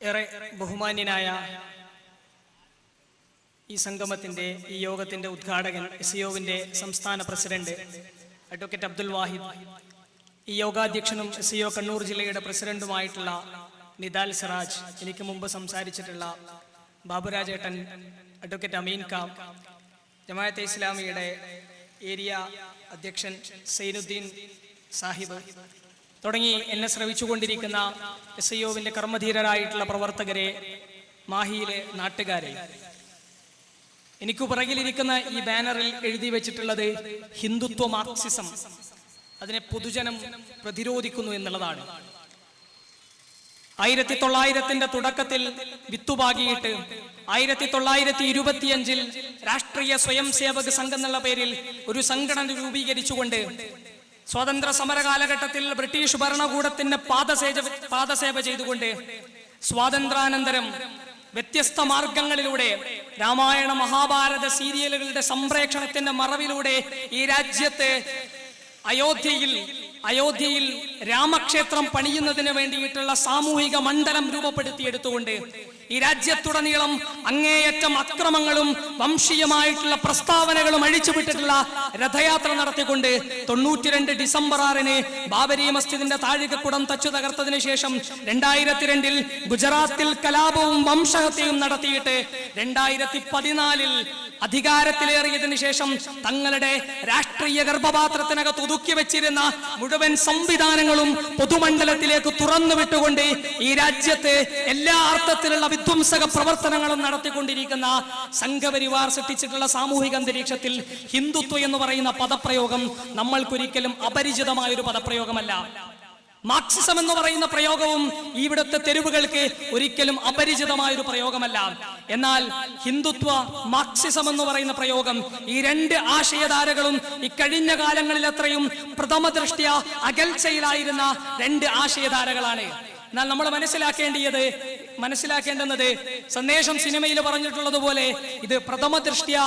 ഏറെ ബഹുമാന്യനായ ഈ സംഗമത്തിന്റെ ഈ യോഗത്തിന്റെ ഉദ്ഘാടകൻ SEOവിന്റെ സംസ്ഥാന പ്രസിഡന്റ് അഡ്വക്കേറ്റ് അബ്ദുൽ വാഹിദ്, ഈ യോഗാധ്യക്ഷനും SEO കണ്ണൂർ ജില്ലയുടെ പ്രസിഡന്റുമായിട്ടുള്ള നിദാൽ സിറാജ്, എനിക്ക് മുമ്പ് സംസാരിച്ചിട്ടുള്ള ബാബുരാജേട്ടൻ, അഡ്വക്കേറ്റ് അമീൻ കാം, ജമാഅത്തെ ഇസ്ലാമിയുടെ ഏരിയ അധ്യക്ഷൻ സൈനുദ്ദീൻ സാഹിബ് തുടങ്ങി എന്നെ ശ്രവിച്ചുകൊണ്ടിരിക്കുന്ന SEOവിന്റെ കർമ്മധീരരായിട്ടുള്ള പ്രവർത്തകരെ, മാഹിയിലെ നാട്ടുകാരെ, എനിക്ക് പുറകിലിരിക്കുന്ന ഈ ബാനറിൽ എഴുതി വെച്ചിട്ടുള്ളത് ഹിന്ദുത്വ മാർക്സിസം, അതിനെ പൊതുജനം പ്രതിരോധിക്കുന്നു എന്നുള്ളതാണ്. 1900 തുടക്കത്തിൽ വിത്തുപാകിയിട്ട് 1925 രാഷ്ട്രീയ സ്വയം സേവക സംഘം എന്നുള്ള പേരിൽ ഒരു സംഘടന രൂപീകരിച്ചുകൊണ്ട് സ്വാതന്ത്ര്യ സമര കാലഘട്ടത്തിൽ ബ്രിട്ടീഷ് ഭരണകൂടത്തിന് പാദസേവ ചെയ്തുകൊണ്ട് സ്വാതന്ത്ര്യാനന്തരം വ്യത്യസ്ത മാർഗങ്ങളിലൂടെ രാമായണ മഹാഭാരത സീരിയലുകളുടെ സംപ്രേക്ഷണത്തിന്റെ മറവിലൂടെ ഈ രാജ്യത്ത് അയോധ്യയിൽ രാമക്ഷേത്രം പണിയുന്നതിന് വേണ്ടിയിട്ടുള്ള സാമൂഹിക മണ്ഡലം രൂപപ്പെടുത്തിയെടുത്തുകൊണ്ട് ഈ രാജ്യത്തുടനീളം അങ്ങേയറ്റം അക്രമങ്ങളും വംശീയമായിട്ടുള്ള പ്രസ്താവനകളും അഴിച്ചുവിട്ടിട്ടുള്ള രഥയാത്ര നടത്തിക്കൊണ്ട് 92 ഡിസംബർ 6 ബാബരി മസ്ജിദിന്റെ താഴികക്കുടം തച്ചു തകർത്തതിനു ശേഷം 2002 ഗുജറാത്തിൽ കലാപവും വംശഹത്യയും നടത്തിയിട്ട് 2014 അധികാരത്തിലേറിയതിനു ശേഷം തങ്ങളുടെ രാഷ്ട്രീയ ഗർഭപാത്രത്തിനകത്ത് ഒതുക്കി വെച്ചിരുന്ന മുഴുവൻ സംവിധാനങ്ങളും പൊതുമണ്ഡലത്തിലേക്ക് തുറന്നു വിട്ടുകൊണ്ട് ഈ രാജ്യത്ത് എല്ലാ അർത്ഥത്തിലുള്ള വിധ്വംസക പ്രവർത്തനങ്ങളും നടത്തിക്കൊണ്ടിരിക്കുന്ന സംഘപരിവാർ സൃഷ്ടിച്ചിട്ടുള്ള സാമൂഹിക അന്തരീക്ഷത്തിൽ ഹിന്ദുത്വം എന്ന് പറയുന്ന പദപ്രയോഗം നമ്മൾക്കൊരിക്കലും അപരിചിതമായ ഒരു പദപ്രയോഗമല്ല. മാർക്സിസം എന്ന് പറയുന്ന പ്രയോഗവും ഇവിടുത്തെ തെരുവുകൾക്ക് ഒരിക്കലും അപരിചിതമായ ഒരു പ്രയോഗമല്ല. എന്നാൽ ഹിന്ദുത്വ മാർക്സിസം എന്ന് പറയുന്ന പ്രയോഗം, ഈ രണ്ട് ആശയധാരകളും ഇക്കഴിഞ്ഞ കാലങ്ങളിൽ അത്രയും പ്രഥമ ദൃഷ്ട്യാ അകൽച്ചയിലായിരുന്ന രണ്ട് ആശയധാരകളാണ്. എന്നാൽ നമ്മൾ മനസ്സിലാക്കേണ്ടുന്നത് സന്ദേശം സിനിമയിൽ പറഞ്ഞിട്ടുള്ളതുപോലെ ഇത് പ്രഥമ ദൃഷ്ട്യാ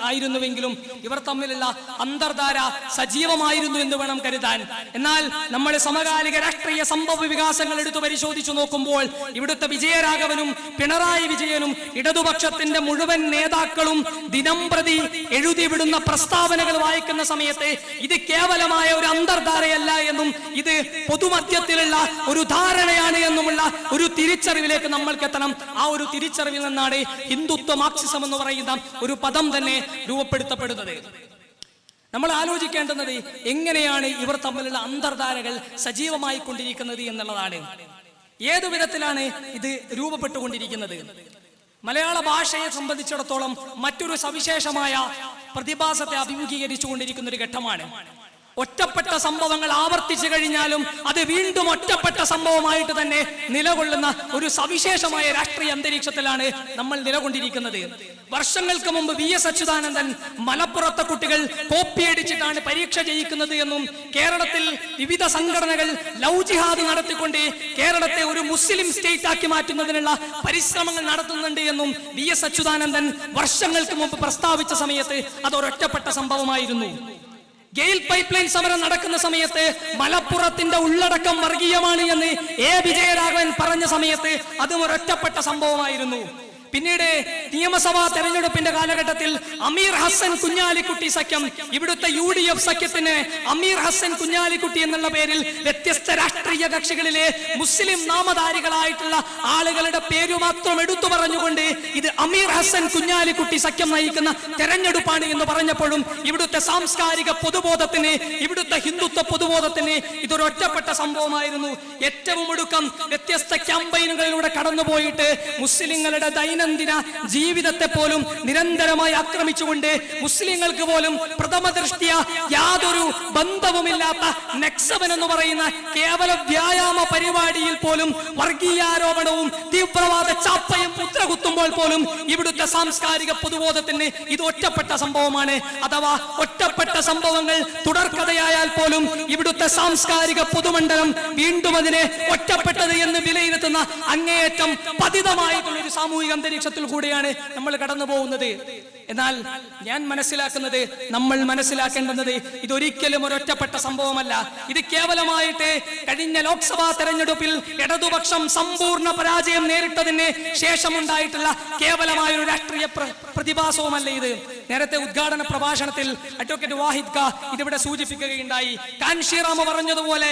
ആയിരുന്നുവെങ്കിലും ഇവർ തമ്മിലുള്ള അന്തർധാര സജീവമായിരുന്നു എന്ന് വേണം കരുതാൻ. എന്നാൽ നമ്മൾ സമകാലിക രാഷ്ട്രീയ സംഭവ വികാസങ്ങൾ എടുത്തു പരിശോധിച്ചു നോക്കുമ്പോൾ ഇവിടുത്തെ വിജയരാഘവനും പിണറായി വിജയനും ഇടതുപക്ഷത്തിന്റെ മുഴുവൻ നേതാക്കളും ദിനംപ്രതി എഴുതിവിടുന്ന പ്രസ്താവനകൾ വായിക്കുന്ന സമയത്ത് ഇത് കേവലമായ ഒരു അന്തർധാരയല്ല എന്നും ഇത് പൊതുമധ്യത്തിലുള്ള ഒരു ധാരണയാണ് എന്നുമുള്ള ഒരു തിരിച്ചറിവിലേക്ക് നമ്മൾക്ക് എത്തണം. ആ ഒരു തിരിച്ചറിവിൽ നിന്നാണ് ഹിന്ദുത്വ മാർക്സിസം എന്ന് പറയുന്ന ഒരു പദം തന്നെ രൂപപ്പെടുത്തപ്പെടുന്നത്. നമ്മൾ ആലോചിക്കേണ്ടുന്നത് എങ്ങനെയാണ് ഇവർ തമ്മിലുള്ള അന്തർധാരകൾ സജീവമായി കൊണ്ടിരിക്കുന്നത് എന്നുള്ളതാണ്. ഏതു വിധത്തിലാണ് ഇത് രൂപപ്പെട്ടുകൊണ്ടിരിക്കുന്നത്? മലയാള ഭാഷയെ സംബന്ധിച്ചിടത്തോളം മറ്റൊരു സവിശേഷമായ പ്രതിഭാസത്തെ അഭിമുഖീകരിച്ചു കൊണ്ടിരിക്കുന്ന ഒരു ഘട്ടമാണ്. ഒറ്റപ്പെട്ട സംഭവങ്ങൾ ആവർത്തിച്ചു കഴിഞ്ഞാലും അത് വീണ്ടും ഒറ്റപ്പെട്ട സംഭവമായിട്ട് തന്നെ നിലകൊള്ളുന്ന ഒരു സവിശേഷമായ രാഷ്ട്രീയ അന്തരീക്ഷത്തിലാണ് നമ്മൾ നിലകൊണ്ടിരിക്കുന്നത്. വർഷങ്ങൾക്ക് മുമ്പ് VS അച്യുതാനന്ദൻ മലപ്പുറത്തെ കുട്ടികൾ കോപ്പിയടിച്ചിട്ടാണ് പരീക്ഷ ജയിക്കുന്നത് എന്നും കേരളത്തിൽ വിവിധ സംഘടനകൾ ലവ് ജിഹാദ് നടത്തിക്കൊണ്ട് കേരളത്തെ ഒരു മുസ്ലിം സ്റ്റേറ്റ് ആക്കി മാറ്റുന്നതിനുള്ള പരിശ്രമങ്ങൾ നടത്തുന്നുണ്ട് എന്നും VS അച്യുതാനന്ദൻ വർഷങ്ങൾക്ക് മുമ്പ് പ്രസ്താവിച്ച സമയത്ത് അതൊരൊറ്റപ്പെട്ട സംഭവമായിരുന്നു. ഗെയിൽ പൈപ്പ് ലൈൻ സമരം നടക്കുന്ന സമയത്ത് മലപ്പുറത്തിന്റെ ഉള്ളടക്കം വർഗീയമാണ് എന്ന് വിജയരാഘവൻ പറഞ്ഞ സമയത്ത് അതും ഒരൊറ്റപ്പെട്ട സംഭവമായിരുന്നു. പിന്നീട് നിയമസഭാ തെരഞ്ഞെടുപ്പിന്റെ കാലഘട്ടത്തിൽ അമീർ ഹസൻ കുഞ്ഞാലിക്കുട്ടി സഖ്യം, ഇവിടുത്തെ UDF സഖ്യത്തിന് അമീർ ഹസൻ കുഞ്ഞാലിക്കുട്ടി എന്നുള്ള പേരിൽ വ്യത്യസ്ത രാഷ്ട്രീയ കക്ഷികളിലെ മുസ്ലിം നാമധാരികളായിട്ടുള്ള ആളുകളുടെ പേരു മാത്രം എടുത്തു പറഞ്ഞുകൊണ്ട് ഇത് അമീർ ഹസൻ കുഞ്ഞാലിക്കുട്ടി സഖ്യം നയിക്കുന്ന തെരഞ്ഞെടുപ്പാണ് എന്ന് പറഞ്ഞപ്പോഴും ഇവിടുത്തെ സാംസ്കാരിക പൊതുബോധത്തിന്, ഇവിടുത്തെ ഹിന്ദുത്വ പൊതുബോധത്തിന് ഇതൊരു ഒറ്റപ്പെട്ട സംഭവമായിരുന്നു. ഏറ്റവും ഒടുക്കം വ്യത്യസ്ത ക്യാമ്പയിനുകളിലൂടെ കടന്നുപോയിട്ട് മുസ്ലിങ്ങളുടെ ദൈനംദിന ജീവിതത്തെ പോലും നിരന്തരമായി ആക്രമിച്ചുകൊണ്ട് മുസ്ലിങ്ങൾക്ക് പോലും പ്രഥമ ദൃഷ്ട്യാ യാതൊരു ബന്ധവുമില്ലാത്ത നക്സവൻ എന്ന് പറയുന്ന കേവല വ്യായാമ പരിപാടിയിൽ പോലും വർഗീയാരോപണവും തീവ്രവാദ ചാപ്പയും മുദ്രകുത്തുമ്പോൾ പോലും ഇവിടുത്തെ സാംസ്കാരിക പൊതുബോധത്തിന് ഇത് ഒറ്റപ്പെട്ട സംഭവമാണ്. അഥവാ ഒറ്റപ്പെട്ട സംഭവങ്ങൾ തുടർക്കഥയായാൽ പോലും ഇവിടുത്തെ സാംസ്കാരിക പൊതുമണ്ഡലം വീണ്ടും അതിനെ ഒറ്റപ്പെട്ടത് എന്ന് വിലയിരുത്തുന്ന അങ്ങേയറ്റം പതിതമായിട്ടുള്ള ഒരു സാമൂഹിക അന്തരീക്ഷത്തിൽ കൂടിയാണ് നമ്മൾ കടന്നു പോകുന്നത്. എന്നാൽ ഞാൻ മനസ്സിലാക്കുന്നത്, നമ്മൾ മനസ്സിലാക്കേണ്ടുന്നത് ഇതൊരിക്കലും ഒരൊറ്റപ്പെട്ട സംഭവമല്ല. ഇത് കേവലമായിട്ട് കഴിഞ്ഞ ലോക്സഭാ തെരഞ്ഞെടുപ്പിൽ ഇടതുപക്ഷം സമ്പൂർണ്ണ പരാജയം നേരിട്ടതിന് ശേഷമുണ്ടായിട്ടുള്ള കേവലമായ ഒരു രാഷ്ട്രീയ പ്രതിഭാസവുമല്ല ഇത്. നേരത്തെ ഉദ്ഘാടന പ്രഭാഷണത്തിൽ അഡ്വക്കേറ്റ് വാഹിദ് ഖാ ഇതിവിടെ സൂചിപ്പിക്കുകയുണ്ടായി. കാൻഷീറാമ പറഞ്ഞതുപോലെ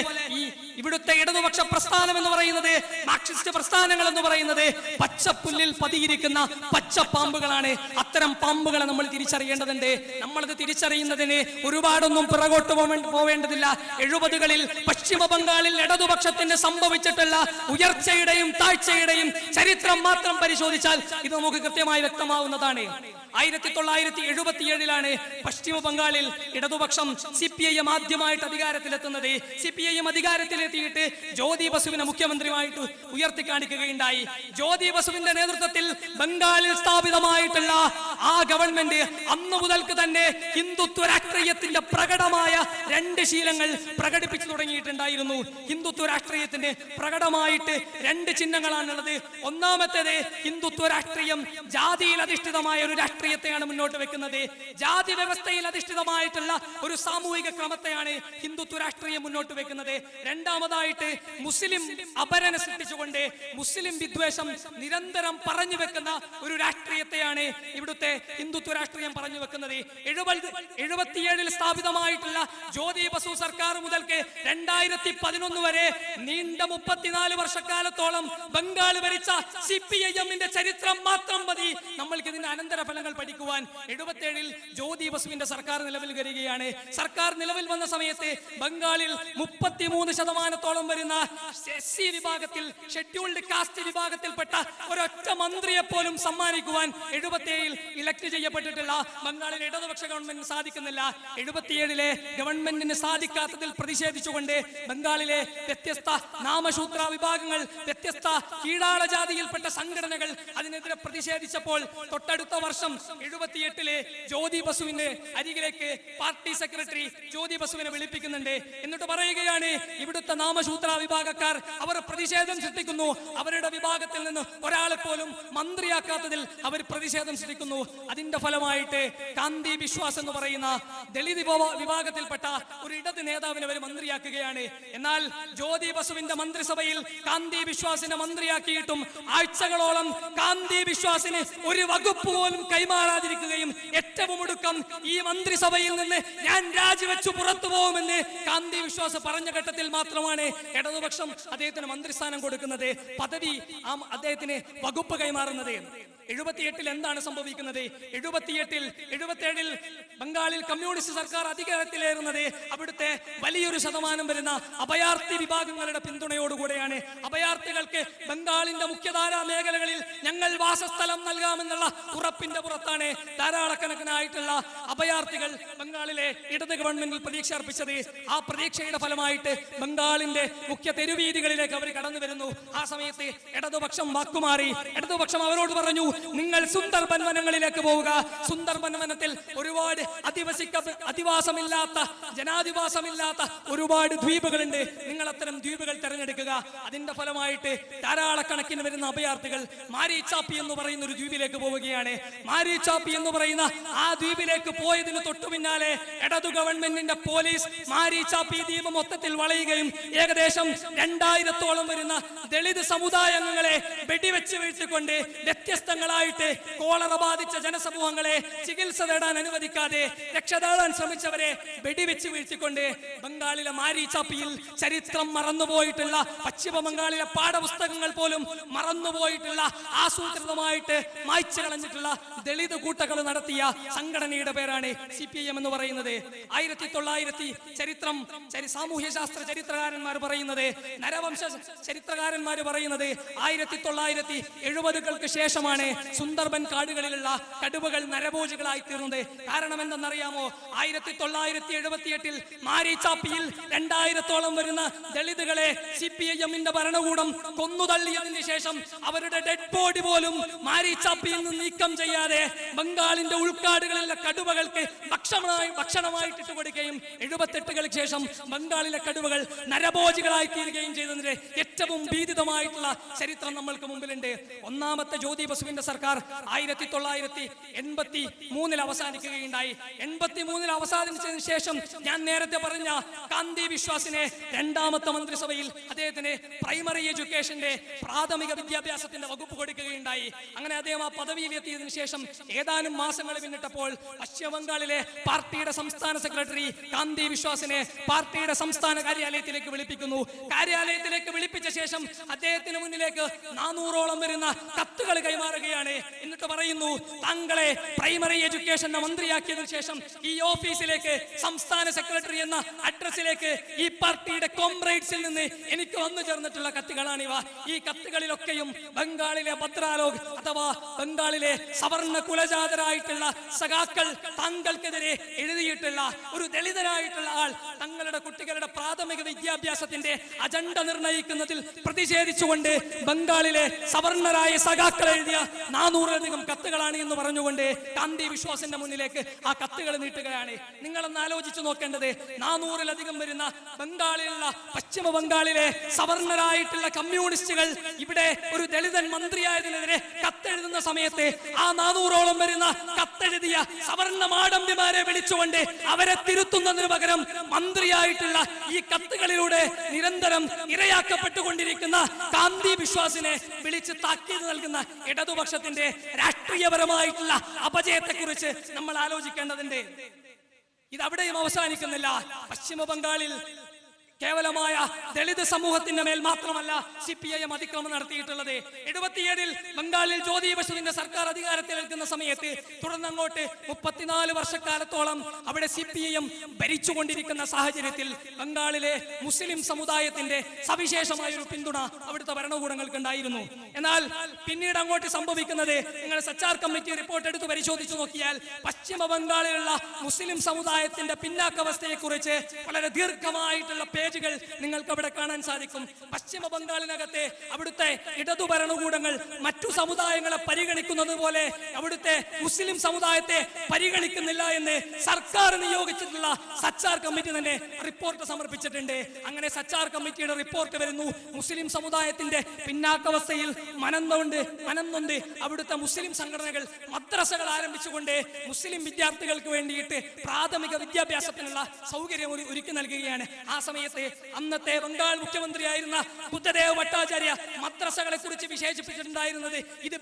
ഇവിടുത്തെ ഇടതുപക്ഷ പ്രസ്ഥാനം എന്ന് പറയുന്നത്, മാർക്സിസ്റ്റ് പ്രസ്ഥാനങ്ങൾ എന്ന് പറയുന്നത് പച്ചപ്പുല്ലിൽ പതിയിരിക്കുന്ന പച്ചപ്പാമ്പുകളാണ്. അത്തരം പാമ്പുകളെ നമ്മൾ തിരിച്ചറിയേണ്ടതുണ്ട്. നമ്മളത് തിരിച്ചറിയുന്നതിന് ഒരുപാടൊന്നും പിറകോട്ട് പോവേണ്ടതില്ല. 70കളിൽ പശ്ചിമ ബംഗാളിൽ ഇടതുപക്ഷത്തിന് സംഭവിച്ചിട്ടുള്ള ഉയർച്ചയുടെയും താഴ്ചയുടെയും ചരിത്രം മാത്രം പരിശോധിച്ചാൽ ഇത് നമുക്ക് കൃത്യമായി വ്യക്തമാവുന്നതാണ്. 1977 പശ്ചിമ ബംഗാളിൽ ഇടതുപക്ഷം CPIM ആദ്യമായിട്ട് അധികാരത്തിലെത്തുന്നത്. CPIM അധികാരത്തിലെത്തിയിട്ട് ജ്യോതി ബസുവിനെ മുഖ്യമന്ത്രിയുമായിട്ട് ഉയർത്തിക്കാണിക്കുകയുണ്ടായി. ജ്യോതി ബസുവിന്റെ നേതൃത്വത്തിൽ ബംഗാളിൽ സ്ഥാപിതമായിട്ടുള്ള ആ ഗവൺമെന്റ് അന്നു മുതൽക്ക് തന്നെ ഹിന്ദുത്വ രാഷ്ട്രീയത്തിന്റെ പ്രകടമായ 2 ശീലങ്ങൾ പ്രകടിപ്പിച്ചു തുടങ്ങിയിട്ടുണ്ടായിരുന്നു. ഹിന്ദുത്വ രാഷ്ട്രീയത്തിന് പ്രകടമായിട്ട് 2 ചിഹ്നങ്ങളാണുള്ളത്. ഒന്നാമത്തേത്, ഹിന്ദുത്വ രാഷ്ട്രീയം ജാതിയിൽ അധിഷ്ഠിതമായ ഒരു രാഷ്ട്രീയത്തെയാണ് മുന്നോട്ട് വെക്കുന്നത്. ജാതി വ്യവസ്ഥയിൽ അധിഷ്ഠിതമായിട്ടുള്ള ഒരു സാമൂഹിക ക്രമത്തെയാണ് ഹിന്ദുത്വ രാഷ്ട്രീയം മുന്നോട്ട് വെക്കുന്നത്. രണ്ടാമതായിട്ട്, മുസ്ലിം അപരനെ സൃഷ്ടിച്ചുകൊണ്ട് മുസ്ലിം വിദ്വേഷം നിരന്തരം പറഞ്ഞു വെക്കുന്ന ഒരു രാഷ്ട്രീയത്തെയാണ് ഇവിടുത്തെ ഹിന്ദുത്വ രാഷ്ട്രീയം പറഞ്ഞു വെക്കുന്നത്. 77 സ്ഥാപിതമായിട്ടുള്ള ജ്യോതി ബസു സർക്കാർ മുതൽക്ക് 2011 വരെ നീണ്ട 34 വർഷക്കാലത്തോളം ബംഗാൾ ഭരിച്ച CPIM-ന്റെ ചരിത്രം മാത്രം മതി നമ്മൾക്ക് ഇതിന്റെ അനന്തരഫലങ്ങൾ പഠിക്കുവാൻ. 77 ജ്യോതി ബസുവിന്റെ സർക്കാർ നിലവിൽ വരികയാണ്. സർക്കാർ നിലവിൽ വന്ന സമയത്ത് ബംഗാളിൽ 33% വരുന്ന SC വിഭാഗത്തിൽ, ഷെഡ്യൂൾഡ് കാസ്റ്റ് വിഭാഗത്തിൽപ്പെട്ട ഒരൊറ്റ മന്ത്രിയെ പോലും സമ്മാനിക്കുവാൻ 77 ഇലക്ട് ചെയ്യപ്പെട്ടിട്ടുള്ള ബംഗാളിലെ ഇടതുപക്ഷ ഗവൺമെന്റിന് സാധിക്കുന്നില്ല. 77 ഗവൺമെന്റിന് സാധിക്കാത്തതിൽ പ്രതിഷേധിച്ചുകൊണ്ട് ബംഗാളിലെ വ്യത്യസ്ത നാമശൂദ്ര വിഭാഗങ്ങൾ, വ്യത്യസ്ത കീഴാള ജാതിയിൽപ്പെട്ട സംഘടനകൾ അതിനെതിരെ പ്രതിഷേധിച്ചപ്പോൾ തൊട്ടടുത്ത വർഷം 78 ജ്യോതി ബസുവിന്റെ അരികിലേക്ക് പാർട്ടി സെക്രട്ടറി ജ്യോതി ബസുവിനെ വിളിപ്പിക്കുന്നുണ്ട്. എന്നിട്ട് പറയുകയാണ്, ഇവിടുത്തെ നാമശൂദ്ര വിഭാഗക്കാർ അവർ പ്രതിഷേധം സൃഷ്ടിക്കുന്നു. അവരുടെ വിഭാഗത്തിൽ നിന്ന് ഒരാളെ പോലും മന്ത്രിയാക്കാത്തതിൽ അവർ പ്രതിഷേധം സൃഷ്ടിക്കുന്നു. അതിന്റെ ഫലമായിട്ട് കാന്തി ബിശ്വാസ് എന്ന് പറയുന്ന ദളിത് വിഭാഗത്തിൽപ്പെട്ട ഒരു ഇടത് നേതാവിനെ അവർ മന്ത്രിയാക്കുകയാണ്. എന്നാൽ ജ്യോതി ബസുവിന്റെ മന്ത്രിസഭയിൽ കാന്തി ബിശ്വാസിനെ മന്ത്രിയാക്കിയിട്ടും ആഴ്ചകളോളം കാന്തി ബിശ്വാസിന് ഒരു വകുപ്പ് പോലും കൈമാറാതിരിക്കുകയും ഏറ്റവും ഒടുക്കം ഈ മന്ത്രിസഭയിൽ നിന്ന് ഞാൻ രാജിവെച്ചു പുറത്തു പോകുമെന്ന് കാന്തി ബിശ്വാസ് പറഞ്ഞ ഘട്ടത്തിൽ മാത്രമാണ് ഇടതുപക്ഷം അദ്ദേഹത്തിന് മന്ത്രിസ്ഥാനം കൊടുക്കുന്നത്, പദവി അദ്ദേഹത്തിന് വകുപ്പ് കൈമാറുന്നത്. 78 എന്താണ് സംഭവിക്കുന്നത്? 77 ബംഗാളിൽ കമ്മ്യൂണിസ്റ്റ് സർക്കാർ അധികാരത്തിലേറുന്നത് അവിടുത്തെ വലിയൊരു ശതമാനം വരുന്ന അഭയാർത്ഥി വിഭാഗങ്ങളുടെ പിന്തുണയോടുകൂടെയാണ്. അഭയാർത്ഥികൾക്ക് ബംഗാളിന്റെ മുഖ്യധാരാ മേഖലകളിൽ ഞങ്ങൾ വാസസ്ഥലം നൽകാമെന്നുള്ള ഉറപ്പിന്റെ പുറത്താണ് ധാരാളക്കണക്കിനായിട്ടുള്ള അഭയാർത്ഥികൾ ബംഗാളിലെ ഇടത് ഗവൺമെന്റിൽ പ്രതീക്ഷ അർപ്പിച്ചത്. ആ പ്രതീക്ഷയുടെ ഫലമായിട്ട് ബംഗാളിന്റെ മുഖ്യ തെരുവീതികളിലേക്ക് അവർ കടന്നു വരുന്നു. ആ സമയത്ത് ഇടതുപക്ഷം വാക്കുമാറി. ഇടതുപക്ഷം അവരോട് പറഞ്ഞു, നിങ്ങൾ സുന്ദർബൻ വനങ്ങളിലേക്ക് പോവുക. സുന്ദർബൻ വനത്തിൽ ഒരുപാട് അധിവാസമില്ലാത്ത, ജനാധിവാസമില്ലാത്ത ഒരുപാട് ദ്വീപുകളുണ്ട്. നിങ്ങൾ അത്തരം ദ്വീപുകൾ തെരഞ്ഞെടുക്കുക. അതിന്റെ ഫലമായിട്ട് ധാരാളക്കണക്കിന് വരുന്ന അഭയാർത്ഥികൾ മാരിച്ചാപ്പി എന്ന് പറയുന്ന ഒരു ദ്വീപിലേക്ക് പോവുകയാണ്. മാരിച്ചാപ്പി എന്ന് പറയുന്ന ആ ദ്വീപിലേക്ക് പോയതിന് തൊട്ടു പിന്നാലെ ഇടതു ഗവൺമെന്റിന്റെ പോലീസ് മാരിച്ചാപ്പി ദ്വീപ് മൊത്തത്തിൽ വളയുകയും ഏകദേശം 2000-ഓളം വരുന്ന ദളിത് സമുദായ അംഗങ്ങളെ വെടിവെച്ച് വീഴ്ത്തിക്കൊണ്ട് വ്യത്യസ്തങ്ങളായിട്ട് കോളറ ബാധിച്ച ജനസമൂഹങ്ങളെ ചികിത്സ തേടാൻ അനുവദിക്കാതെ രക്ഷതേടാൻ ശ്രമിച്ചവരെ വെടിവെച്ച് വീഴ്ത്തിക്കൊണ്ട് ബംഗാളിലെ മാരിച്ചാപ്പിയിൽ ചരിത്രം മറന്നുപോയിട്ടുള്ള, പശ്ചിമ ബംഗാളിലെ പാഠപുസ്തകങ്ങൾ പോലും മറന്നുപോയിട്ടുള്ള, ആസൂത്രിതമായിട്ട് മായ്ച്ചു കളഞ്ഞിട്ടുള്ള ദളിത് കൂട്ടകൾ നടത്തിയ സംഘടനയുടെ പേരാണ് CPIM എന്ന് പറയുന്നത്. 1900 സാമൂഹ്യ ശാസ്ത്ര ചരിത്രകാരന്മാർ പറയുന്നത്, നരവംശ ചരിത്രകാരന്മാർ പറയുന്നത് 1970-കൾക്ക് ശേഷമാണ് സുന്ദർബൻ കാടുകളിലുള്ള കടുവകൾ നരഭോജികളായി തീർന്നത്. കാരണം എന്തെന്നറിയാമോ? 1978 മാരിച്ചാപ്പിയിൽ 2000-ഓളം വരുന്ന ദളിതുകളെ CPIM-ന്റെ ഭരണകൂടം കൊന്നുതള്ളിയതിന് ശേഷം അവരുടെ ഡെഡ് ബോഡി പോലും മാരിച്ചാപ്പിയിൽ നിന്ന് നീക്കം ചെയ്യാതെ ബംഗാളിന്റെ ഉൾക്കാടുകളിലെ കടുവകൾക്ക് ഭക്ഷണമായിട്ട് ഇട്ടുകൊടുക്കുകയും 78-കൾക്ക് ശേഷം ബംഗാളിലെ കടുവകൾ നരഭോജികളായി തീരുകയും ചെയ്തതിന്റെ ഏറ്റവും ഭീതിതമായ ദീർഘമായിട്ടുള്ള ചരിത്രം നമ്മൾക്ക് മുമ്പിലുണ്ട്. ഒന്നാമത്തെ ജ്യോതി ബസുവിന്റെ സർക്കാർ 1983 അവസാനിക്കുകയുണ്ടായി. 83 അവസാനിച്ചതിന് ശേഷം ഞാൻ നേരത്തെ പറഞ്ഞ കാന്തി വിശ്വാസിനെ രണ്ടാമത്തെ മന്ത്രിസഭയിൽ അദ്ദേഹത്തിന് പ്രൈമറി എഡ്യൂക്കേഷന്റെ പ്രാഥമിക വിദ്യാഭ്യാസത്തിന്റെ വകുപ്പ് കൊടുക്കുകയുണ്ടായി. അങ്ങനെ അദ്ദേഹം ആ പദവിയിൽ എത്തിയതിനു ശേഷം ഏതാനും മാസങ്ങൾ പിന്നിട്ടപ്പോൾ പശ്ചിമ ബംഗാളിലെ പാർട്ടിയുടെ സംസ്ഥാന സെക്രട്ടറി കാന്തി വിശ്വാസിനെ പാർട്ടിയുടെ സംസ്ഥാന കാര്യാലയത്തിലേക്ക് വിളിപ്പിക്കുന്നു. കാര്യാലയത്തിലേക്ക് വിളിപ്പിച്ച ശേഷം അദ്ദേഹത്തിന് മുന്നിലേക്ക് 400ഓളം വരുന്ന കത്തുകൾ കൈമാറുകയാണ്. എന്നിട്ട് പറയുന്നു, താങ്കളെ പ്രൈമറി എഡ്യൂക്കേഷന്റെ മന്ത്രിയാക്കിയതിനു ശേഷം ഈ ഓഫീസിലേക്ക് സംസ്ഥാന സെക്രട്ടറി എന്ന അഡ്രസ്സിലേക്ക് ഈ പാർട്ടിയുടെ കോംറേഡ്സിൽ നിന്ന് എനിക്ക് വന്നു ചേർന്നിട്ടുള്ള കത്തുകളാണിവ. ഈ കത്തുകളിലൊക്കെയും ബംഗാളിലെ ഭദ്രാലോക് അഥവാ ബംഗാളിലെ സവർണ കുലജാതരായിട്ടുള്ള സഖാക്കൾ താങ്കൾക്കെതിരെ എഴുതിയിട്ടുള്ള ഒരു ദളിതനായിട്ടുള്ള ആൾ തങ്ങളുടെ കുട്ടികളുടെ പ്രാഥമിക വിദ്യാഭ്യാസത്തിന്റെ അജണ്ട നിർണയിക്കുന്നതിൽ പ്രതിഷേധിച്ചുകൊണ്ട് ബംഗാളിലെ സവർണരായ സഖാക്കൾ എഴുതിയ 400ലധികം കത്തുകളാണ് എന്ന് പറഞ്ഞുകൊണ്ട് കാന്തി വിശ്വാസിന്റെ മുന്നിലേക്ക് ആ കത്തുകൾ നീട്ടുകയാണ്. നിങ്ങളൊന്ന് ആലോചിച്ചു നോക്കേണ്ടത്, 400ലധികം വരുന്ന ബംഗാളിലുള്ള പശ്ചിമ ബംഗാളിലെ സവർണരായിട്ടുള്ള കമ്മ്യൂണിസ്റ്റുകൾ ഇവിടെ ഒരു ദളിതൻ മന്ത്രിയായതിനെതിരെ കത്തെഴുതുന്ന സമയത്ത് ആ 400ഓളം വരുന്ന കത്തെഴുതിയ സവർണ മാടമ്പിമാരെ വിളിച്ചുകൊണ്ട് അവരെ തിരുത്തുന്നതിന് പകരം മന്ത്രിയായിട്ടുള്ള ഈ കത്തുകളിലൂടെ നിരന്തരം ഇരയാക്കപ്പെട്ടുകൊണ്ടിരിക്കുന്ന കാന്തി വിശ്വാസിനെ വിളിച്ച് താക്കീത് നൽകുന്ന ഇടതുപക്ഷത്തിന്റെ രാഷ്ട്രീയപരമായിട്ടുള്ള അപജയത്തെക്കുറിച്ച് നമ്മൾ ആലോചിക്കേണ്ടതുണ്ട്. ഇത് അവിടെയും അവസാനിക്കുന്നില്ല. പശ്ചിമ ബംഗാളിൽ കേവലമായ ദളിത് സമൂഹത്തിന്റെ മേൽ മാത്രമല്ല CPIM അതിക്രമം നടത്തിയിട്ടുള്ളത്. 77-ൽ ബംഗാളിൽ ജ്യോതി ബസുവിന്റെ സർക്കാർ അധികാരത്തിലേൽക്കുന്ന സമയത്ത് തുടർന്നങ്ങോട്ട് 34 വർഷക്കാലത്തോളം അവിടെ CPIM ഭരിച്ചുകൊണ്ടിരിക്കുന്ന സാഹചര്യത്തിൽ ബംഗാളിലെ മുസ്ലിം സമുദായത്തിന്റെ സവിശേഷമായ ഒരു പിന്തുണ അവിടുത്തെ ഭരണകൂടങ്ങൾക്ക് ഉണ്ടായിരുന്നു. എന്നാൽ പിന്നീട് അങ്ങോട്ട് സംഭവിക്കുന്നത്, നിങ്ങൾ സച്ചാർ കമ്മിറ്റി റിപ്പോർട്ട് എടുത്ത് പരിശോധിച്ചു നോക്കിയാൽ പശ്ചിമ ബംഗാളിലുള്ള മുസ്ലിം സമുദായത്തിന്റെ പിന്നാക്കാവസ്ഥയെക്കുറിച്ച് വളരെ ദീർഘമായിട്ടുള്ള പേജുകൾ നിങ്ങൾക്ക് അവിടെ കാണാൻ സാധിക്കും. പശ്ചിമ ബംഗാളിനകത്തെ അവിടുത്തെ ഇടതു ഭരണകൂടങ്ങൾ മറ്റു സമുദായങ്ങളെ പരിഗണിക്കുന്നത് പോലെ അവിടുത്തെ മുസ്ലിം സമുദായത്തെ പരിഗണിക്കുന്നില്ല എന്ന് സർക്കാർ നിയോഗിച്ചിട്ടുള്ള സച്ചാർ കമ്മിറ്റി തന്നെ റിപ്പോർട്ട് സമർപ്പിച്ചിട്ടുണ്ട്. അങ്ങനെ സച്ചാർ കമ്മിറ്റിയുടെ റിപ്പോർട്ട് വരുന്നു, മുസ്ലിം സമുദായത്തിന്റെ പിന്നാക്കാവസ്ഥയിൽ മനംനൊന്ത് അവിടുത്തെ മുസ്ലിം സംഘടനകൾ മദ്രസകൾ ആരംഭിച്ചുകൊണ്ട് മുസ്ലിം വിദ്യാർത്ഥികൾക്ക് വേണ്ടിയിട്ട് പ്രാഥമിക വിദ്യാഭ്യാസത്തിനുള്ള സൗകര്യം ഒരുക്കി നൽകുകയാണ്. ആ സമയത്ത് അന്നത്തെ ബംഗാൾ മുഖ്യമന്ത്രിയായിരുന്ന ബുദ്ധദേവ് ഭട്ടാചാര്യ മദ്രസകളെ കുറിച്ച് വിശേഷിപ്പിച്ചിട്ടുണ്ടായിരുന്നത് ഇത്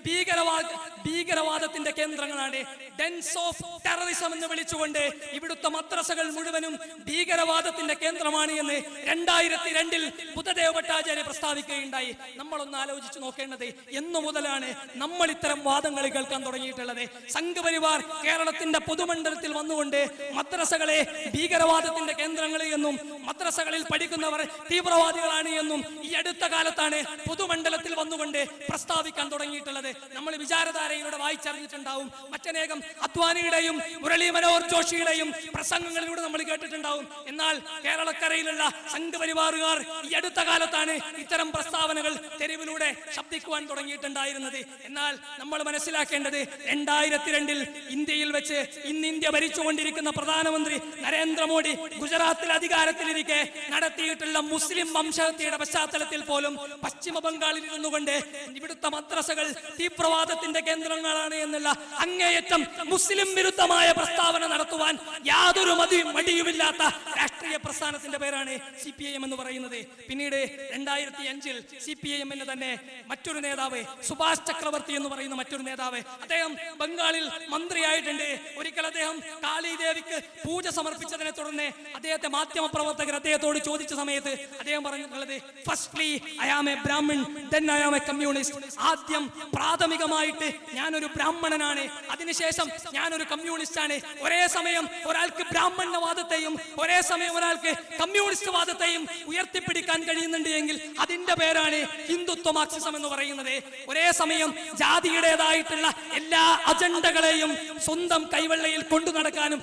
ഭീകരവാദത്തിന്റെ കേന്ദ്രങ്ങളാണ്, ഡെൻസ് ഓഫ് ടെററിസം എന്ന് വിളിച്ചുകൊണ്ട് ഇവിടുത്തെ മദ്രസകൾ മുഴുവനും ഭീകരവാദത്തിന്റെ കേന്ദ്രമാണ് എന്ന് 2002-ൽ ബുദ്ധദേവ് ഭട്ടാചാര്യ പ്രസ്താവിക്കുകയുണ്ടായി. നമ്മളൊന്ന് ആലോചിച്ച് നോക്കേണ്ടത്, എന്നു മുതലാണ് നമ്മൾ ഇത്തരം വാദങ്ങൾ കേൾക്കാൻ തുടങ്ങിയിട്ടുള്ളത്? സംഘപരിവാർ കേരളത്തിന്റെ പൊതുമണ്ഡലത്തിൽ വന്നുകൊണ്ട് മദ്രസകളെ ഭീകരവാദത്തിന്റെ കേന്ദ്രങ്ങൾ എന്നും മദ്രസകളിൽ പഠിക്കുന്നവർ തീവ്രവാദികളാണ് എന്നും ഈ അടുത്ത കാലത്താണ് പൊതുമണ്ഡലത്തിൽ വന്നുകൊണ്ട് പ്രസ്താവിക്കാൻ തുടങ്ങിയിട്ടുള്ളത്. നമ്മൾ വിചാരധാരയിലൂടെ വായിച്ചറിഞ്ഞിട്ടുണ്ടാവും. മറ്റനേകം അദ്വാനിയുടെയും മുരളി മനോഹർ ജോഷിയുടെയും പ്രസംഗങ്ങളിലൂടെ നമ്മൾ കേട്ടിട്ടുണ്ടാവും. എന്നാൽ കേരളക്കരയിലുള്ള സംഘപരിവാറുകാർ ഈ അടുത്ത കാലത്താണ് ഇത്തരം പ്രസ്താവനകൾ തെരുവിലൂടെ ശബ്ദിക്കുവാൻ തുടങ്ങിയിട്ടുണ്ടായിരുന്നത്. എന്നാൽ നമ്മൾ മനസ്സിലാക്കേണ്ടത്, 2002-ൽ ഇന്ത്യയിൽ വെച്ച് ഇന്ന് ഇന്ത്യ ഭരിച്ചുകൊണ്ടിരിക്കുന്ന പ്രധാനമന്ത്രി നരേന്ദ്രമോദി ഗുജറാത്തിൽ അധികാരത്തിലിരിക്കെ നടത്തിയിട്ടുള്ള മുസ്ലിം വംശഹത്യയുടെ പശ്ചാത്തലത്തിൽ പോലും പശ്ചിമ ബംഗാളിൽ ഇരുന്നുകൊണ്ട് ഇവിടുത്തെ മദ്രസകൾ തീവ്രവാദത്തിന്റെ കേന്ദ്രങ്ങളാണ് എന്നുള്ള അങ്ങേയറ്റം മുസ്ലിം വിരുദ്ധമായ പ്രസ്താവന നടത്തുവാൻ യാതൊരു മടിയുമില്ലാത്ത രാഷ്ട്രീയ പ്രസ്ഥാനത്തിന്റെ പേരാണ് CPIM എന്ന് പറയുന്നത്. പിന്നീട് 2005-ൽ CPIM-ന് തന്നെ മറ്റൊരു നേതാവ്, സുഭാഷ് ചക്രവർത്തി എന്ന് പറയുന്ന മറ്റൊരു നേതാവ്, അദ്ദേഹം ബംഗാളിൽ മന്ത്രിയായിട്ടുണ്ട്. ഒരിക്കൽ അദ്ദേഹം കാളിദേവിക്ക് പൂജ സമർപ്പിച്ചതിനെ തുടർന്ന് അദ്ദേഹത്തെ മാധ്യമപ്രവർത്തകർ അദ്ദേഹത്തോട് ചോദിച്ച സമയത്ത് അദ്ദേഹം പറഞ്ഞിട്ടുള്ളത്, firstly I am a Brahmin, then I am a communist. ആദ്യം പ്രാഥമികമായിട്ട് ഞാനൊരു ബ്രാഹ്മണനാണ്, അതിനുശേഷം ഞാനൊരു കമ്മ്യൂണിസ്റ്റ് ആണ്. ഒരേ സമയം ഒരാൾക്ക് ബ്രാഹ്മണ്യവാദത്തെയും ഒരേ സമയം ഒരാൾക്ക് കമ്മ്യൂണിസ്റ്റ് വാദത്തെയും ഉയർത്തിപ്പിടിക്കാൻ കഴിയുന്നുണ്ട് എങ്കിൽ അതിന്റെ പേരാണ് ഹിന്ദുത്വ മാർക്സിസം എന്ന് പറയുന്നത്. ഒരേ സമയം ജാതിയുടേതായിട്ടുള്ള എല്ലാ അജണ്ടകളെയും സ്വന്തം കൈവെള്ളയിൽ കൊണ്ടു നടക്കാനും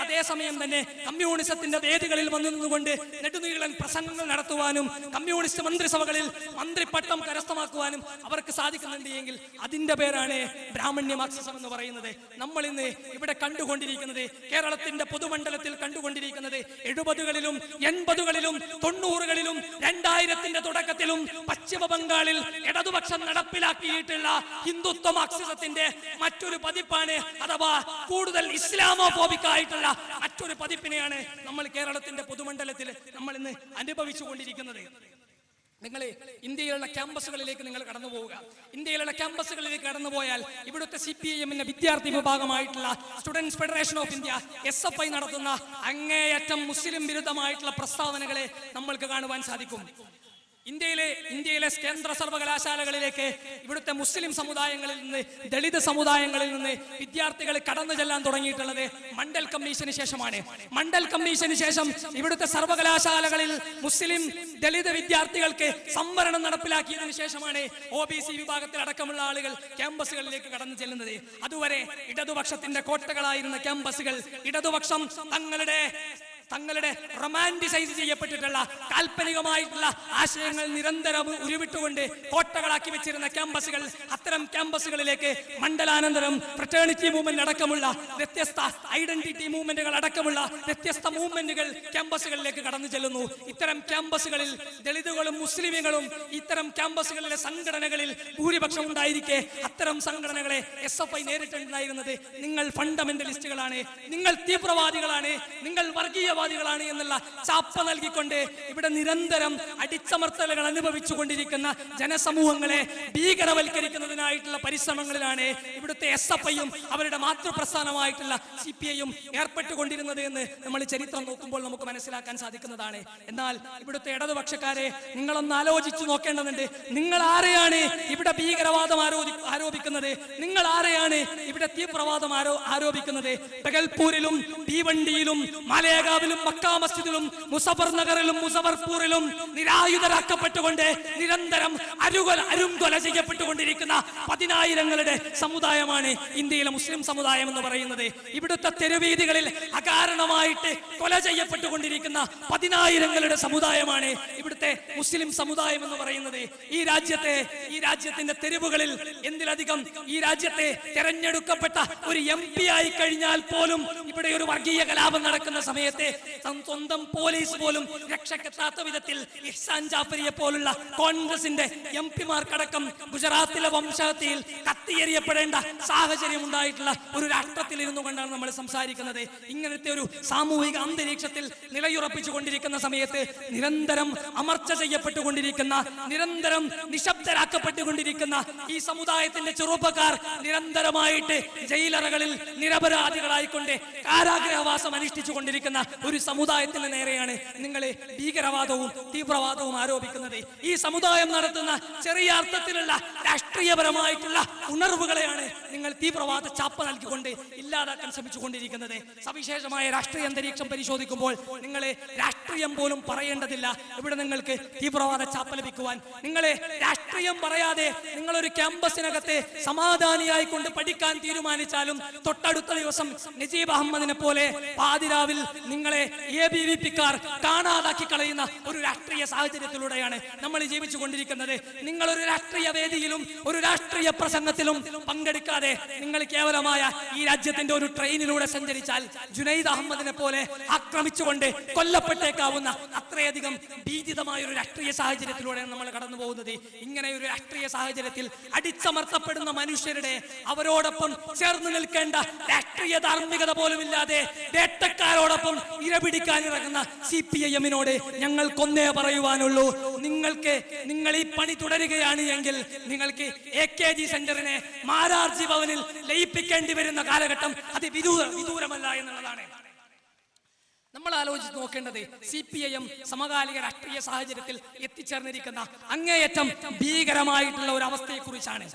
അതേ സമയം തന്നെ കമ്മ്യൂണിസത്തിന്റെ വേദികളിൽ വന്നു നിന്നുകൊണ്ട് നെടുനീളൻ പ്രസംഗങ്ങൾ നടത്തുവാനും കമ്മ്യൂണിസ്റ്റ് മന്ത്രിസഭകളിൽ മന്ത്രിപ്പട്ടം കരസ്ഥമാക്കുവാനും അവർക്ക് സാധിക്കുന്നുണ്ട് എങ്കിൽ അതിന്റെ പേരാണ് ബ്രാഹ്മണ്യ മാർക്സിസം എന്ന് പറയുന്നത്. നമ്മൾ ഇന്ന് ഇവിടെ കണ്ടുകൊണ്ടിരിക്കുന്നത്, കേരളത്തിന്റെ പൊതുമണ്ഡലത്തിൽ കണ്ടുകൊണ്ടിരിക്കുന്നത് 70കളിലും 80കളിലും 90കളിലും 2000ത്തിന്റെ തുടക്കത്തിലും പശ്ചിമ ബംഗാളിൽ ഇടതുപക്ഷം നടപ്പിലാക്കിയിട്ടുള്ള ഹിന്ദുത്വ മാർക്സിസത്തിന്റെ മറ്റൊരു പതിപ്പാണ്, അഥവാ കൂടുതൽ ഇസ്ലാമോഫോബിക് ആയിട്ടുള്ള മറ്റൊരു പതിപ്പിനെയാണ് നമ്മൾ കേരളത്തിന്റെ പൊതുമണ്ഡലത്തിൽ നമ്മൾ ഇന്ന് അനുഭവിച്ചു കൊണ്ടിരിക്കുന്നത്. നിങ്ങൾ ഇന്ത്യയിലുള്ള ക്യാമ്പസുകളിലേക്ക് നിങ്ങൾ കടന്നു പോവുക. ഇന്ത്യയിലുള്ള ക്യാമ്പസുകളിലേക്ക് കടന്നുപോയാൽ ഇവിടുത്തെ CPIM വിദ്യാർത്ഥി വിഭാഗമായിട്ടുള്ള students federation of India SFI നടത്തുന്ന അങ്ങേയറ്റം മുസ്ലിം വിരുദ്ധമായിട്ടുള്ള പ്രസ്താവനകളെ നമ്മൾക്ക് കാണുവാൻ സാധിക്കും. ഇന്ത്യയിലെ കേന്ദ്ര സർവകലാശാലകളിലേക്ക് ഇവിടുത്തെ മുസ്ലിം സമുദായങ്ങളിൽ നിന്ന്, ദളിത് സമുദായങ്ങളിൽ നിന്ന് വിദ്യാർത്ഥികൾ കടന്നു ചെല്ലാൻ തുടങ്ങിയിട്ടുള്ളത് മണ്ഡൽ കമ്മീഷന് ശേഷമാണ്. മണ്ഡൽ കമ്മീഷന് ശേഷം ഇവിടുത്തെ സർവകലാശാലകളിൽ മുസ്ലിം ദളിത് വിദ്യാർത്ഥികൾക്ക് സംവരണം നടപ്പിലാക്കിയതിനു ശേഷമാണ് OBC വിഭാഗത്തിൽ അടക്കമുള്ള ആളുകൾ ക്യാമ്പസുകളിലേക്ക് കടന്നു ചെല്ലുന്നത്. അതുവരെ ഇടതുപക്ഷത്തിന്റെ കോട്ടകളായിരുന്ന ക്യാമ്പസുകൾ ഇടതുപക്ഷം തങ്ങളുടെ റൊമാന്റിസൈസ് ചെയ്യപ്പെട്ടിട്ടുള്ള കാൽപ്പനികമായിട്ടുള്ള ആശയങ്ങൾ നിരന്തരം ഉരുവിട്ടുകൊണ്ട് കോട്ടകളാക്കി വെച്ചിരുന്ന ക്യാമ്പസുകൾ, അത്തരം ക്യാമ്പസുകളിലേക്ക് മണ്ഡലാനന്തരം ഫ്രറ്റേണിറ്റി മൂവ്മെന്റ് അടക്കമുള്ള വ്യത്യസ്ത ഐഡന്റിറ്റി മൂവ്മെന്റുകൾ അടക്കമുള്ള വ്യത്യസ്ത മൂവ്മെന്റുകൾ ക്യാമ്പസുകളിലേക്ക് കടന്നു ചെല്ലുന്നു. ഇത്തരം ക്യാമ്പസുകളിൽ ദളിതുകളും മുസ്ലിമുകളും ഇത്തരം ക്യാമ്പസുകളിലെ സംഘടനകളിൽ ഭൂരിപക്ഷം ഉണ്ടായിരിക്കെ അത്തരം സംഘടനകളെ SFI നേരിട്ടുണ്ടായിരുന്നത് നിങ്ങൾ ഫണ്ടമെന്റലിസ്റ്റുകളാണ്, നിങ്ങൾ തീവ്രവാദികളാണ്, നിങ്ങൾ വർഗീയവാദികളാണ് എന്നുള്ള ചാപ്പ നൽകിക്കൊണ്ട് ഇവിടെ നിരന്തരം അടിച്ചമർത്തലുകൾ അനുഭവിച്ചു കൊണ്ടിരിക്കുന്ന ജനസമൂഹങ്ങളെ ഭീകരവൽക്കരിക്കുന്നതിനായിട്ടുള്ള പരിശ്രമങ്ങളിലാണ് ഇവിടുത്തെ SFIയും അവരുടെ മാതൃപ്രസ്ഥാനമായിട്ടുള്ള CPIയും ഏർപ്പെട്ടുകൊണ്ടിരുന്നത് എന്ന് നമ്മൾ ചരിത്രം നോക്കുമ്പോൾ നമുക്ക് മനസ്സിലാക്കാൻ സാധിക്കുന്നതാണ്. എന്നാൽ ഇവിടുത്തെ ഇടതുപക്ഷക്കാരെ നിങ്ങളൊന്ന് ആലോചിച്ചു നോക്കേണ്ടതുണ്ട്. നിങ്ങൾ ആരെയാണ് ഇവിടെ ഭീകരവാദം ആരോപിക്കുന്നത്? നിങ്ങൾ ആരെയാണ് ഇവിടെ തീവ്രവാദം ആരോപിക്കുന്നത്? ബഗൽപൂരിലും ഭീവണ്ടിയിലും മാലേഗാവിലും മക്ക മസ്ജിദിലും മുസഫർ നഗറിലും മുസഫർപൂരിലും നിരായുധരാക്കപ്പെട്ടുകൊണ്ട് നിരന്തരം അരുംകൊല ചെയ്യപ്പെട്ടുകൊണ്ടിരിക്കുന്ന പതിനായിരങ്ങളുടെ സമുദായമാണ് ഇന്ത്യയിലെ മുസ്ലിം സമുദായം എന്ന് പറയുന്നത്. ഇവിടുത്തെ തെരുവീതികളിൽ അകാരണമായിട്ട് കൊല ചെയ്യപ്പെട്ടുകൊണ്ടിരിക്കുന്ന പതിനായിരങ്ങളുടെ സമുദായമാണ് ഇവിടുത്തെ മുസ്ലിം സമുദായം എന്ന് പറയുന്നത്. ഈ രാജ്യത്തിന്റെ തെരുവുകളിൽ എന്തിലധികം ഈ രാജ്യത്തെ തെരഞ്ഞെടുക്കപ്പെട്ട ഒരു MP ആയി കഴിഞ്ഞാൽ പോലും ഇവിടെ ഒരു വർഗീയ കലാപം നടക്കുന്ന സമയത്ത് സ്വന്തം പോലീസ് പോലും രക്ഷക്കെത്താത്ത വിധത്തിൽ ഇഹ്സാൻ ജാഫരിയെ പോലുള്ള കോൺഗ്രസിന്റെ MP-മാർക്കടക്കം ഗുജറാത്തിലെ വംശഹത്യയിൽ കത്തിയെറിയപ്പെടേണ്ട സാഹചര്യം ഉണ്ടായിട്ടുള്ള ഒരു രാഷ്ട്രത്തിൽ ഇരുന്നു കൊണ്ടാണ് നമ്മൾ സംസാരിക്കുന്നത്. ഇങ്ങനത്തെ ഒരു സാമൂഹിക അന്തരീക്ഷത്തിൽ നിലയുറപ്പിച്ചുകൊണ്ടിരിക്കുന്ന സമയത്ത് നിരന്തരം അമർച്ച ചെയ്യപ്പെട്ടുകൊണ്ടിരിക്കുന്ന, നിരന്തരം നിശബ്ദരാക്കപ്പെട്ടുകൊണ്ടിരിക്കുന്ന ഈ സമുദായത്തിന്റെ ചെറുപ്പക്കാർ നിരന്തരമായിട്ട് ജയിലറകളിൽ നിരപരാധികളായിക്കൊണ്ട് കാരാഗ്രഹവാസം അനുഷ്ഠിച്ചു കൊണ്ടിരിക്കുന്ന ഒരു സമുദായത്തിന് നേരെയാണ് നിങ്ങൾ ഭീകരവാദവും തീവ്രവാദവും ആരോപിക്കുന്നത്. ഈ സമുദായം നടത്തുന്ന ചെറിയ അർത്ഥത്തിലുള്ള രാഷ്ട്രീയപരമായിട്ടുള്ള ഉണർവുകളെയാണ് നിങ്ങൾ തീവ്രവാദ ചാപ്പ നൽകിക്കൊണ്ട് ഇല്ലാതാക്കാൻ ശ്രമിച്ചുകൊണ്ടിരിക്കുന്നത്. സവിശേഷമായ രാഷ്ട്രീയ അന്തരീക്ഷം പരിശോധിക്കുമ്പോൾ നിങ്ങൾ രാഷ്ട്രീയം പോലും പറയേണ്ടതില്ല. ഇവിടെ നിങ്ങൾക്ക് തീവ്രവാദ ചാപ്പ ലഭിക്കുവാൻ നിങ്ങളെ രാഷ്ട്രീയം പറയാതെ നിങ്ങളൊരു ക്യാമ്പസിനകത്തെ സമാധാനിയായിക്കൊണ്ട് പഠിക്കാൻ തീരുമാനിച്ചാലും തൊട്ടടുത്ത ദിവസം നജീബ് അഹമ്മദിനെ പോലെ പാതിരാവിൽ നിങ്ങളെ ABVP-ക്കാർ കാണാതാക്കി കളയുന്ന ഒരു രാഷ്ട്രീയ സാഹചര്യത്തിലൂടെയാണ് നമ്മൾ ജീവിച്ചു കൊണ്ടിരിക്കുന്നത്. നിങ്ങളൊരു രാഷ്ട്രീയ വേദിയിലും ഒരു രാഷ്ട്രീയ പ്രസംഗത്തിലും പങ്കെടുക്കാതെ നിങ്ങൾ കേവലമായ ഈ രാജ്യത്തിന്റെ ഒരു ട്രെയിനിലൂടെ സഞ്ചരിച്ചാൽ ജുനൈദ് അഹമ്മദിനെ പോലെ ആക്രമിച്ചുകൊണ്ട് കൊല്ലപ്പെട്ടേക്കാവുന്ന അത്രയധികം ഭീതിതമായ ഒരു രാഷ്ട്രീയ സാഹചര്യത്തിലൂടെയാണ് നമ്മൾ കടന്നു പോകുന്നത്. ഇങ്ങനെ ഒരു രാഷ്ട്രീയ സാഹചര്യത്തിൽ അടിച്ചമർത്തപ്പെടുന്ന മനുഷ്യരുടെ അവരോടൊപ്പം ചേർന്ന് നിൽക്കേണ്ട രാഷ്ട്രീയ ധാർമ്മികത പോലുമില്ലാതെ വേട്ടക്കാരോടൊപ്പം ഇരപിടിക്കാനിറങ്ങുന്ന CPIM-നോട് ഞങ്ങൾക്കൊന്നേ പറയുവാനുള്ളൂ. നിങ്ങൾ ഈ പണി തുടരുകയാണ് എങ്കിൽ നിങ്ങൾക്ക് AKG സെന്ററിനെ മാരാർജി ഭവനിൽ ലയിപ്പിക്കേണ്ടി വരുന്ന കാലഘട്ടം അത് വിദൂരമല്ല എന്നുള്ളതാണ്. നമ്മൾ ആലോചിച്ച് നോക്കേണ്ടത് CPIM സമകാലിക രാഷ്ട്രീയ സാഹചര്യത്തിൽ എത്തിച്ചേർന്നിരിക്കുന്ന അങ്ങേയറ്റം ഭീകരമായിട്ടുള്ള ഒരു അവസ്ഥയെ കുറിച്ചാണ്.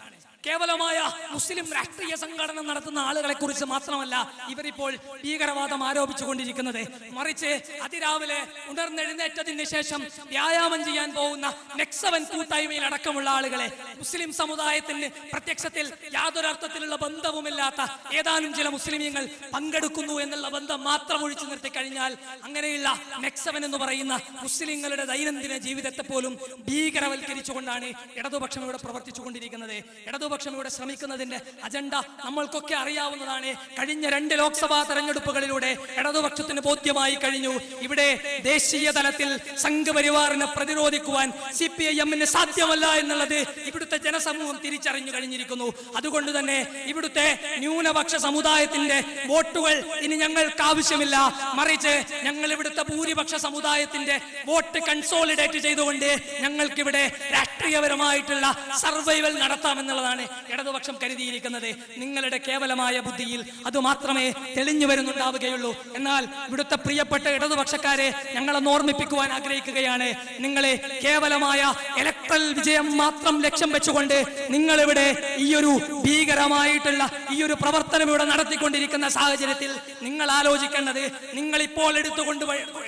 കേവലമായ മുസ്ലിം രാഷ്ട്രീയ സംഘടന നടത്തുന്ന ആളുകളെ കുറിച്ച് മാത്രമല്ല ഇവരിപ്പോൾ ഭീകരവാദം ആരോപിച്ചുകൊണ്ടിരിക്കുന്നത്. മറിച്ച് അതിരാവിലെ ഉണർന്നെഴുന്നേറ്റതിന് ശേഷം വ്യായാമം ചെയ്യാൻ പോകുന്ന നെക്സവൻ കൂട്ടായ്മയിൽ അടക്കമുള്ള ആളുകളെ, മുസ്ലിം സമുദായത്തിന് പ്രത്യക്ഷത്തിൽ യാതൊരു അർത്ഥത്തിലുള്ള ബന്ധവുമില്ലാത്ത ഏതാനും ചില മുസ്ലിമീങ്ങൾ പങ്കെടുക്കുന്നു എന്നുള്ള ബന്ധം മാത്രം ഒഴിച്ചു നിർത്തി കഴിഞ്ഞാൽ അങ്ങനെയുള്ള നെക്സവൻ എന്ന് പറയുന്ന മുസ്ലിങ്ങളുടെ ദൈനംദിന ജീവിതത്തെ പോലും ഭീകരവൽക്കരിച്ചുകൊണ്ടാണ് ഇടതുപക്ഷം ഇവിടെ പ്രവർത്തിച്ചു കൊണ്ടിരിക്കുന്നത്. ഇടതുപക്ഷം ഇവിടെ ശ്രമിക്കുന്നതിന്റെ അജണ്ട നമ്മൾക്കൊക്കെ അറിയാവുന്നതാണ്. കഴിഞ്ഞ 2 ലോക്സഭാ തെരഞ്ഞെടുപ്പുകളിലൂടെ ഇടതുപക്ഷത്തിന് ബോധ്യമായി കഴിഞ്ഞു, ഇവിടെ ദേശീയ തലത്തിൽ സംഘപരിവാറിനെ പ്രതിരോധിക്കുവാൻ CPIM-ന് സാധ്യമല്ല എന്നുള്ളത് ഇവിടുത്തെ ജനസമൂഹം തിരിച്ചറിഞ്ഞു കഴിഞ്ഞിരിക്കുന്നു. അതുകൊണ്ട് തന്നെ ഇവിടുത്തെ ന്യൂനപക്ഷ സമുദായത്തിന്റെ വോട്ടുകൾ ഇനി ഞങ്ങൾക്ക് ആവശ്യമില്ല. മറിച്ച് ഞങ്ങൾ ഇവിടുത്തെ ഭൂരിപക്ഷ സമുദായത്തിന്റെ വോട്ട് കൺസോളിഡേറ്റ് ചെയ്തുകൊണ്ട് ഞങ്ങൾക്കിവിടെ രാഷ്ട്രീയപരമായിട്ടുള്ള സർവൈവൽ നടത്താമെന്നുള്ളതാണ് ഇടതുപക്ഷം കരുതിയിരിക്കുന്നത്. നിങ്ങളുടെ കേവലമായ ബുദ്ധിയിൽ അത് മാത്രമേ തെളിഞ്ഞു വരുന്നുണ്ടാവുകയുള്ളൂ. എന്നാൽ ഇവിടുത്തെ പ്രിയപ്പെട്ട ഇടതുപക്ഷക്കാരെ ഞങ്ങളൊന്ന് ഓർമ്മിപ്പിക്കുവാൻ ആഗ്രഹിക്കുകയാണ്. നിങ്ങളെ കേവലമായ ഇലക്ട്രൽ വിജയം മാത്രം ലക്ഷ്യം വെച്ചുകൊണ്ട് നിങ്ങളിവിടെ ഈ ഒരു ഭീകരമായിട്ടുള്ള ഈ ഒരു പ്രവർത്തനം ഇവിടെ നടത്തിക്കൊണ്ടിരിക്കുന്ന സാഹചര്യത്തിൽ നിങ്ങൾ ആലോചിക്കേണ്ടത്, നിങ്ങൾ ഇപ്പോൾ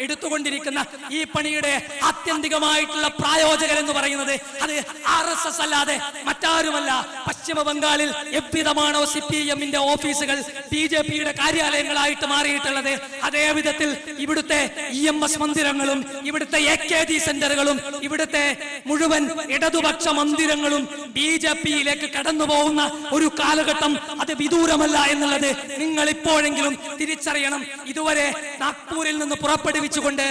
എടുത്തുകൊണ്ടിരിക്കുന്ന ഈ പണിയുടെ ആത്യന്തികമായിട്ടുള്ള പ്രായോജകർ എന്ന് പറയുന്നത് അത് RSS അല്ലാതെ മറ്റാരുമല്ല. പശ്ചിമ ബംഗാളിൽ എவ்விதമാണോ CPIM-ന്റെ ഓഫീസുകൾ BJP-യുടെ കാര്യാലയങ്ങളായിട്ട് മാറിയിട്ടുള്ളത്, അതേ വിധത്തിൽ ഇവിടുത്തെ EMS മന്ദിരങ്ങളും ഇവിടുത്തെ AKG സെന്ററുകളും ഇവിടുത്തെ മുഴുവൻ ഇടതുപക്ഷ മന്ദിരങ്ങളും BJP-യിലേക്ക് കടന്നു പോകുന്ന ഒരു കാലഘട്ടം അത് വിദൂരമല്ല എന്നുള്ളത് നിങ്ങൾ ഇപ്പോഴെങ്കിലും തിരിച്ചറിയണം. ഇതുവരെ നാഗ്പൂരിൽ നിന്ന് പുറപ്പെടുവിച്ചുകൊണ്ട്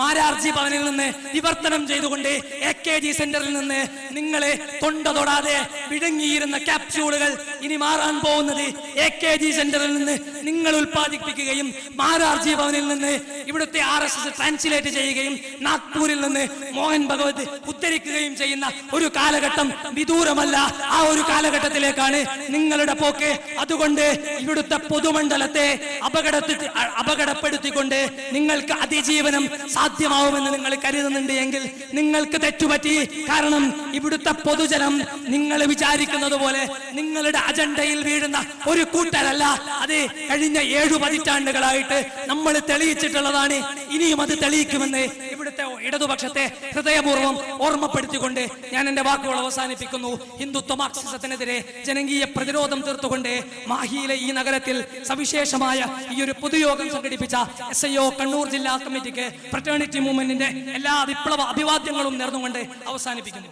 മാരാർജി ഭവനിൽ നിന്ന് വിവർത്തനം ചെയ്തുകൊണ്ട് AKG സെന്ററിൽ നിന്ന് നിങ്ങളെ തൊണ്ട തൊടാതെ വിഴുങ്ങിയിരുന്ന ക്യാപ്സ്യൂളുകൾ ഇനി മാറാൻ പോകുന്നത് AKG സെന്ററിൽ നിന്ന് നിങ്ങൾ ഉൽപ്പാദിപ്പിക്കുകയും മാരാർജി ഭവനിൽ നിന്ന് ഇവിടുത്തെ RSS ട്രാൻസ്ലേറ്റ് ചെയ്യുകയും നാഗ്പൂരിൽ നിന്ന് മോഹൻ ഭഗവത് ഉദ്ധരിക്കുകയും ചെയ്യുന്ന ഒരു കാലഘട്ടം വിദൂരമല്ല. ആ ഒരു കാലഘട്ടത്തിലേക്കാണ് നിങ്ങളുടെ പോക്ക്. അതുകൊണ്ട് ഇവിടുത്തെ പൊതുമണ്ഡലത്തെ അപകടപ്പെടുത്തിക്കൊണ്ട് നിങ്ങൾക്ക് അതിജീവനം സാധ്യമാവുമെന്ന് നിങ്ങൾ കരുതുന്നുണ്ട് എങ്കിൽ നിങ്ങൾക്ക് തെറ്റുപറ്റി. കാരണം ഇവിടുത്തെ പൊതുജനം നിങ്ങൾ വിചാരിക്കുന്നത് പോലെ നിങ്ങളുടെ അജണ്ടയിൽ വീഴുന്ന ഒരു കൂട്ടരല്ല. അത് കഴിഞ്ഞ 7 പതിറ്റാണ്ടുകളായിട്ട് നമ്മൾ തെളിയിച്ചിട്ടുള്ളതാണ്. ഇനിയും അത് തെളിയിക്കുമെന്ന് ഇവിടുത്തെ ഇടതുപക്ഷത്തെ ഹൃദയപൂർവ്വം ഓർമ്മപ്പെടുത്തിക്കൊണ്ട് ഞാൻ എന്റെ വാക്കുകൾ അവസാനിപ്പിക്കുന്നു. ഹിന്ദുത്വ മാർക്സിസത്തിനെതിരെ ജനകീയ പ്രതിരോധം തീർത്തുകൊണ്ട് മാഹിയിലെ ഈ നഗരത്തിൽ സവിശേഷമായ ഈ ഒരു പൊതുയോഗം സംഘടിപ്പിച്ച SIO കണ്ണൂർ ജില്ലാ കമ്മിറ്റിക്ക് ഫ്രറ്റേണിറ്റി മൂവ്മെന്റിന്റെ എല്ലാ വിപ്ലവ അഭിവാദ്യങ്ങളും നേർന്നുകൊണ്ട് അവസാനിപ്പിക്കുന്നു.